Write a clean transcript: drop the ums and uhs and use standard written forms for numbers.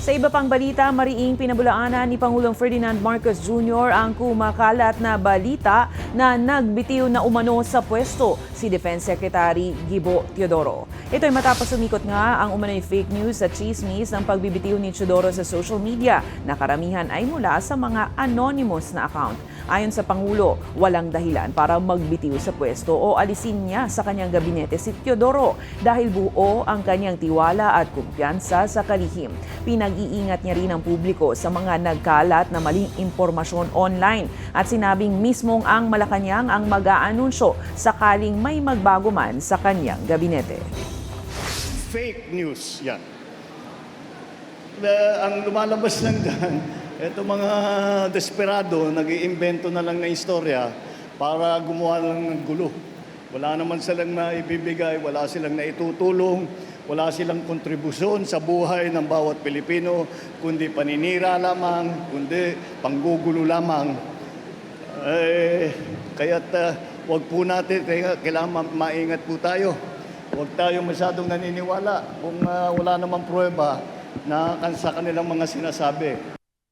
Sa iba pang balita, mariing pinabulaanan ni Pangulong Ferdinand Marcos Jr. ang kumakalat na balita na nagbitiw na umano sa pwesto si Defense Secretary Gibo Teodoro. Ito ay matapos umikot nga ang umano'y fake news at chismis ng pagbibitiw ni Teodoro sa social media na karamihan ay mula sa mga anonymous na account. Ayon sa Pangulo, walang dahilan para magbitiw sa pwesto o alisin niya sa kanyang gabinete si Teodoro dahil buo ang kanyang tiwala at kumpiyansa sa kalihim. Pinag-iingat niya rin ang publiko sa mga nagkalat na maling impormasyon online at sinabing mismong ang Malacanang ang mag-aanunsyo sakaling may magbago man sa kanyang gabinete. Fake news yan. Ang lumalabas lang dyan, ito mga desperado, nag-iimbento na lang na istorya para gumawa lang ng gulo. Wala naman silang naibibigay, wala silang naitutulong, wala silang kontribusyon sa buhay ng bawat Pilipino, kundi paninira lamang, kundi panggugulo lamang. Kaya't wag po natin, kailangan maingat po tayo. Huwag tayo masyadong naniniwala kung wala namang pruweba na sa kanilang mga sinasabi.